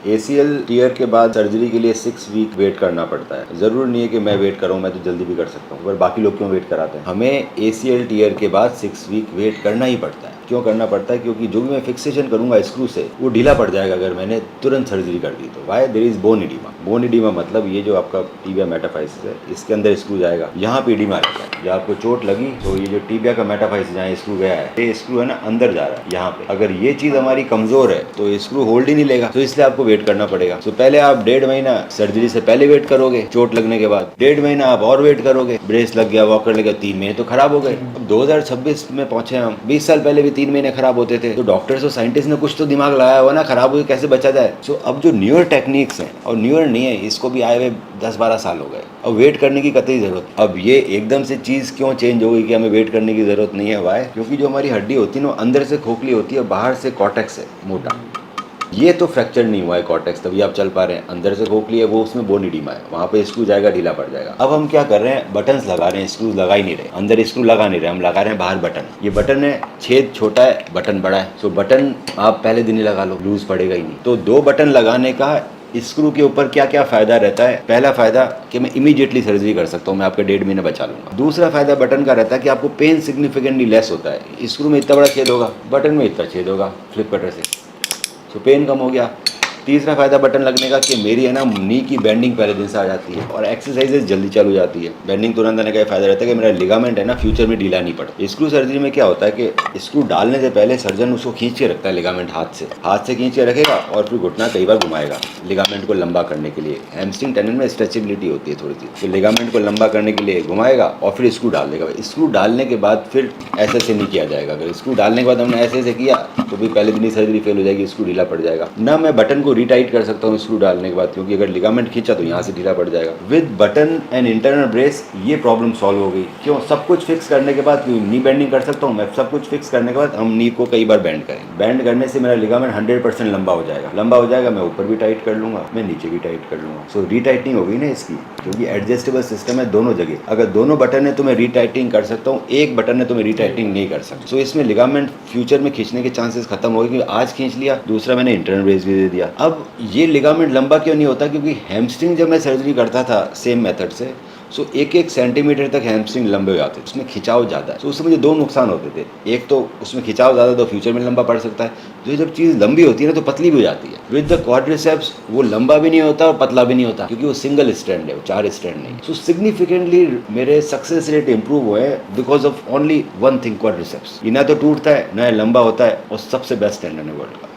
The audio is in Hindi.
ACL टीयर के बाद सर्जरी के लिए 6 वीक वेट करना पड़ता है। जरूर नहीं है कि मैं वेट करूँ, मैं तो जल्दी भी कर सकता हूँ, पर बाकी लोग क्यों वेट कराते हैं? हमें ACL टीयर के बाद 6 वीक वेट करना ही पड़ता है। क्यों करना पड़ता है? क्योंकि जो भी मैं फिक्सेशन करूंगा स्क्रू से वो ढीला पड़ जाएगा अगर मैंने तुरंत सर्जरी कर दी तो। Why there is bone oedema. Bone oedema मतलब ये जो आपका टीबिया मेटाफाइसिस है, इसके अंदर स्क्रू जाएगा, यहाँ पे इडीमा रहता है। जब आपको चोट लगी तो ये जो टीबिया का मेटाफाइसिस जहाँ स्क्रू गया है, ये स्क्रू है ना अंदर जा रहा है यहाँ पे। अगर ये चीज हमारी कमजोर है तो स्क्रू होल्ड ही नहीं लेगा, तो इसलिए आपको वेट करना पड़ेगा। तो पहले आप 1.5 महीना सर्जरी से पहले वेट करोगे, चोट लगने के बाद 1.5 महीना आप और वेट करोगे, ब्रेस लग गया, वॉकर लग गया, 3 महीने तो खराब हो गए। अब 2026 में पहुंचे हम, 20 साल पहले भी 3 महीने खराब होते थे। तो डॉक्टर्स और साइंटिस्ट ने कुछ तो दिमाग लगाया हुआ ना, खराब हुए कैसे बचा जाए। सो अब जो न्यूअर टेक्निक्स हैं, और न्यूअर नहीं है, इसको भी आए हुए 10-12 साल हो गए, अब वेट करने की कतई जरूरत। अब ये एकदम से चीज क्यों चेंज हो गई कि हमें वेट करने की जरूरत नहीं है? वाई? क्योंकि जो हमारी हड्डी होती है ना, अंदर से खोखली होती है, बाहर से कॉर्टेक्स है मोटा। ये तो फ्रैक्चर नहीं हुआ है कॉर्टेक्स, तभी आप चल पा रहे हैं। अंदर से खोखली है, वो उसमें बोन इडीमा है, वहाँ पे स्क्रू जाएगा, ढीला पड़ जाएगा। अब हम क्या कर रहे हैं? बटन्स लगा रहे हैं, स्क्रू लगा ही नहीं रहे, अंदर स्क्रू लगा नहीं रहे, हम लगा रहे हैं बाहर बटन। ये बटन है, छेद छोटा है, बटन बड़ा है। सो बटन आप पहले दिन ही लगा लो, लूज पड़ेगा ही नहीं। तो 2 बटन लगाने का स्क्रू के ऊपर क्या क्या फायदा रहता है? पहला फायदा कि मैं इमीडिएटली सर्जरी कर सकता हूँ, मैं आपके 1.5 महीने बचा लूंगा। दूसरा फायदा बटन का रहता है कि आपको पेन सिग्निफिकेंटली लेस होता है। स्क्रू में इतना बड़ा छेद होगा, बटन में इतना छेद होगा फ्लिप कटर से, तो पेन कम हो गया। तीसरा फायदा बटन लगने का कि मेरी है ना नी की बेंडिंग पहले दिन से आ जाती है और एक्सरसाइजेज जल्दी चालू हो जाती है। बेंडिंग तुरंत आने का फायदा रहता है कि मेरा लिगामेंट है ना फ्यूचर में ढीला नहीं पड़ता। स्क्रू सर्जरी में क्या होता है कि स्क्रू डालने से पहले सर्जन उसको खींच के रखता है, लिगामेंट हाथ से खींच के रखेगा और फिर घुटना कई बार घुमाएगा लिगामेंट को लंबा करने के लिए। हैमस्ट्रिंग टेंडन में स्ट्रेचेबिलिटी होती है थोड़ी सी, तो लिगामेंट को लंबा करने के लिए घुमाएगा और फिर स्क्रू डाल देगा। स्क्रू डालने के बाद फिर ऐसे नहीं किया जाएगा। अगर स्क्रू डालने के बाद हमने ऐसे किया तो भी पहले दिन ही सर्जरी फेल हो जाएगी, स्क्रू ढीला पड़ जाएगा। ना मैं बटन को रिटाइट कर सकता हूँ स्क्रू डालने के बाद, क्योंकि अगर लिगामेंट खींचा तो यहाँ से ढीला पड़ जाएगा। With button and internal brace ये प्रॉब्लम सॉल्व हो गई। क्यों? सब कुछ फिक्स करने के बाद, क्यों नी बेंडिंग कर सकता हूँ मैं, सब कुछ फिक्स करने के बाद हम नी को कई बार बेंड करेंगे। बेंड करने से मेरा लिगामेंट 100% लंबा हो जाएगा। मैं ऊपर भी टाइट कर लूंगा, मैं नीचे भी टाइट कर लूंगा। सो रीटाइटनिंग होगी ना इसकी, क्योंकि एडजस्टेबल सिस्टम है दोनों जगह। अगर दोनों बटन है तो मैं रीटाइटिंग कर सकता हूँ, एक बटन है तो मैं रीटाइटिंग नहीं कर सकता। सो इसमें लिगामेंट फ्यूचर में खींचने के चांसेस खत्म हो गए, क्योंकि आज खींच लिया, दूसरा मैंने इंटरनल ब्रेस भी दे दिया। अब ये लिगामेंट लंबा क्यों नहीं होता? क्योंकि हैमस्ट्रिंग जब मैं सर्जरी करता था सेम मेथड से, सो 1-1 सेंटीमीटर तक हैमस्ट्रिंग लंबे हो जाते थे, उसमें खिंचाव ज़्यादा है। तो उससे मुझे 2 नुकसान होते थे। एक तो उसमें खिंचाव ज़्यादा तो फ्यूचर में लंबा पड़ सकता है, जो जब चीज़ लंबी होती है ना तो पतली भी हो जाती है। विद द क्वाड्रिसेप्स वो लंबा भी नहीं होता और पतला भी नहीं होता, क्योंकि वो सिंगल स्ट्रैंड है, वो 4 स्ट्रैंड नहीं। सो सिग्निफिकेंटली मेरे सक्सेस रेट इंप्रूव हुए हैं because of only one thing, quadriceps. ये ना तो टूटता है ना लंबा होता है, और सबसे बेस्ट टेंडन है वर्ल्ड का।